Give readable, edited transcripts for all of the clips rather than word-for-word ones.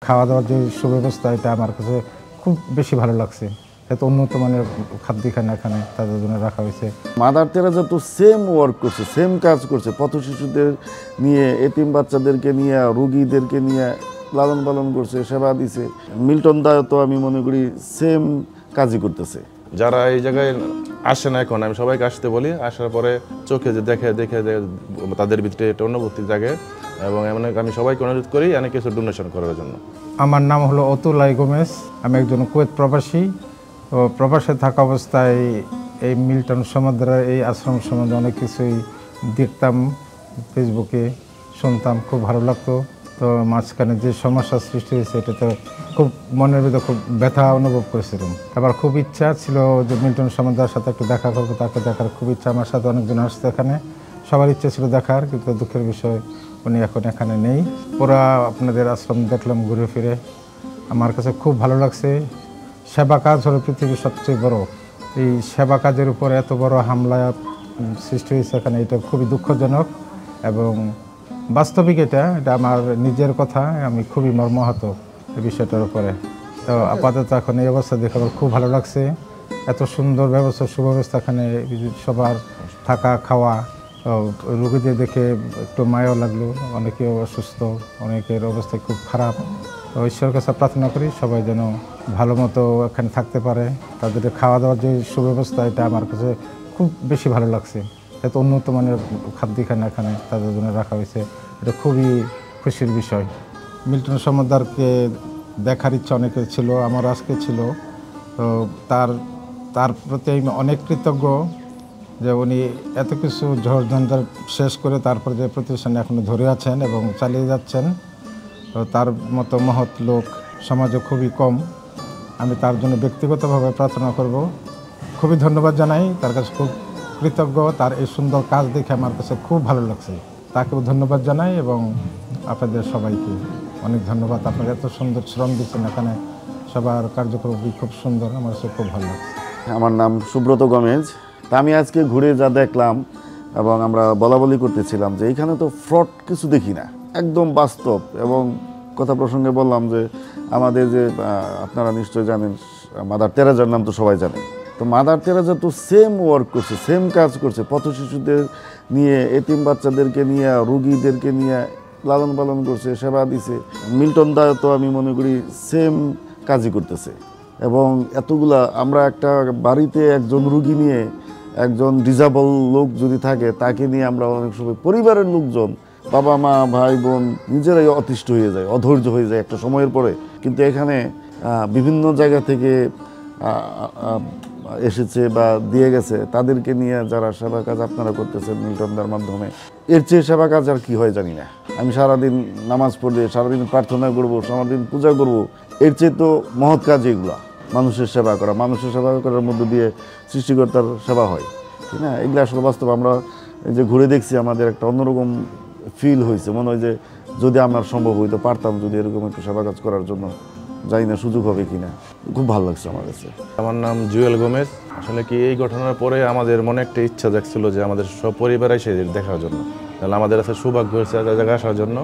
খাওয়া দাওয়ার যে সুব্যবস্থা, এটা আমার কাছে খুব বেশি ভালো লাগছে। এত উন্নত মানের খাদ্য এখানে তাদের জন্য রাখা হয়েছে। মাদার তেরেসা তো সেম ওয়ার্ক করছে, সেম কাজ করছে, পথ শিশুদের নিয়ে, এতিম বাচ্চাদেরকে নিয়ে, রোগীদেরকে নিয়ে লালন পালন করছে, সেবা দিছে। মিল্টন দাও তো আমি মনে করি সেম কাজই করতেছে। যারা এই জায়গায় আসে না এখন, আমি সবাইকে আসতে বলি, আসার পরে চোখে যে দেখে তাদের ভিতরে একটা অনুভূতি জাগে, এবং আমি সবাইকে অনুরোধ করি অনেক কিছু ডোনেশন করার জন্য। আমার নাম হলো অতুলাই গোমেজ, আমি একজন কুয়েত প্রবাসী। তো প্রবাসে থাকা অবস্থায় এই মিল্টন সমাদ্রার এই আশ্রম সম্বন্ধে অনেক কিছুই দেখতাম, ফেসবুকে শুনতাম, খুব ভালো লাগতো। তো মাঝখানে যে সমস্যার সৃষ্টি হয়েছে, এটা তো খুব মনের ভিতরে খুব ব্যথা অনুভব করেছিলাম। আবার খুব ইচ্ছা ছিল যে মিল্টন সমাদ্রার সাথে একটু দেখা করবো, তাকে দেখার খুব ইচ্ছা। আমার সাথে অনেকজন আসছে এখানে, সবার ইচ্ছা ছিল দেখার, কিন্তু দুঃখের বিষয় উনি এখন এখানে নেই। পুরা আপনাদের আশ্রম দেখলাম ঘুরে ফিরে, আমার কাছে খুব ভালো লাগছে। সেবা কাজ হলো পৃথিবীর সবচেয়ে বড়। এই সেবা কাজের উপর এত বড় হামলা সৃষ্টি হয়েছে এখানে, এটা খুবই দুঃখজনক এবং বাস্তবিক। এটা আমার নিজের কথা, আমি খুবই মর্মাহত এই বিষয়টার উপরে। তো আপাতত এখন এই অবস্থা দেখে আমার খুব ভালো লাগছে। এত সুন্দর ব্যবস্থা, সুব্যবস্থা এখানে, সবার থাকা খাওয়া। রোগীদের দেখে একটু মায়াও লাগলো, অনেকেও অসুস্থ, অনেকের অবস্থা খুব খারাপ। তো ঈশ্বরের কাছে প্রার্থনা করি সবাই যেন ভালো মতো এখানে থাকতে পারে। তাদের খাওয়া দাওয়ার যে সুব্যবস্থা, এটা আমার কাছে খুব বেশি ভালো লাগছে। এত উন্নত মানের খাদ্য এখানে তাদের জন্য রাখা হয়েছে, এটা খুবই খুশির বিষয়। মিল্টন সমাদ্দারকে দেখার ইচ্ছা অনেকের ছিল, আমার আজকে ছিল। তো তার প্রতি আমি অনেক কৃতজ্ঞ যে উনি এত কিছু ঝড়ঝঞ্ঝাট শেষ করে তারপর যে প্রতিষ্ঠানে এখনো ধরে আছেন এবং চালিয়ে যাচ্ছেন। তো তার মতো মহৎ লোক সমাজে খুবই কম। আমি তার জন্য ব্যক্তিগতভাবে প্রার্থনা করব, খুবই ধন্যবাদ জানাই, তার কাছে খুব কৃতজ্ঞ। তার এই সুন্দর কাজ দেখে আমার কাছে খুব ভালো লাগছে, তাকেও ধন্যবাদ জানাই এবং আপনাদের সবাইকে অনেক ধন্যবাদ। আপনারা এত সুন্দর শ্রম দিচ্ছেন এখানে, সবার কার্যক্রম খুব সুন্দর, আমার কাছে খুব ভালো লাগছে। আমার নাম সুব্রত গমেজ। তা আমি আজকে ঘুরে যা দেখলাম এবং আমরা বলাবলি করতেছিলাম যে এইখানে তো ফ্রড কিছু দেখি না, একদম বাস্তব। এবং কথা প্রসঙ্গে বললাম যে আমাদের যে আপনারা নিশ্চয় জানেন, মাদার তেরেসার নাম তো সবাই জানেন। তো মাদার তেরেসা তো সেম ওয়ার্ক করছে, সেম কাজ করছে, পথ শিশুদের নিয়ে, এতিম বাচ্চাদেরকে নিয়ে, রোগীদেরকে নিয়ে লালন পালন করছে, সেবা দিছে। মিল্টন দাও তো আমি মনে করি সেম কাজই করতেছে। এবং এতগুলা, আমরা একটা বাড়িতে একজন রুগী নিয়ে, একজন ডিসেবল লোক যদি থাকে, তাকে নিয়ে আমরা অনেক সময় পরিবারের লোকজন, বাবা মা ভাই বোন নিজেরাই অতিষ্ঠ হয়ে যায়, অধৈর্য হয়ে যায় একটা সময়ের পরে। কিন্তু এখানে বিভিন্ন জায়গা থেকে এসেছে বা দিয়ে গেছে, তাদেরকে নিয়ে যারা সেবা কাজ আপনারা করতেছেন মিল্টনদার মাধ্যমে, এর চেয়ে সেবা কাজ আর কি হয় জানি না। আমি সারাদিন নামাজ পড়লে, সারাদিন প্রার্থনা করব, সারাদিন পূজা করব, এর চেয়ে তো মহৎ কাজ এগুলা। মানুষের সেবা করা, মানুষের সেবা করার মধ্য দিয়ে সৃষ্টিকর্তার সেবা হয়, ঠিক না? এগুলো আসলে বাস্তব। আমরা যে ঘুরে দেখছি, আমাদের একটা অন্যরকম ফিল হয়েছে, মনে হয় যে যদি আমার সম্ভব হইতো, পারতাম যদি এরকম একটু সেবা কাজ করার জন্য। জানি না সুযোগ হবে কিনা, খুব ভালো লাগছে আমার কাছে। আমার নাম জুয়েল গোমেজ। আসলে কি, এই ঘটনার পরে আমাদের মনে একটা ইচ্ছা জাগছিল যে আমাদের সব পরিবার এসে দেখার জন্য, তাহলে আমাদের কাছে সৌভাগ্য হয়েছে জায়গায় আসার জন্য।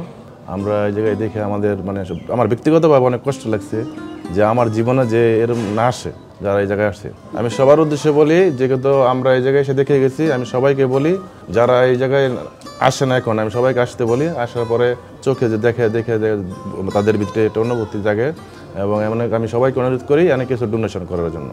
আমরা এই জায়গায় দেখে আমাদের আমার ব্যক্তিগতভাবে অনেক কষ্ট লাগছে যে আমার জীবনে যে এরকম না আসে যারা এই জায়গায় আসছে। আমি সবার উদ্দেশ্যে বলি, যেহেতু আমরা এই জায়গায় এসে দেখে গেছি, আমি সবাইকে বলি যারা এই জায়গায় আসে না এখন, আমি সবাইকে আসতে বলি, আসার পরে চোখে যে দেখে তাদের ভিতরে একটা অনুভূতি জাগে, এবং আমি সবাইকে অনুরোধ করি অনেক কিছু ডোনেশন করার জন্য।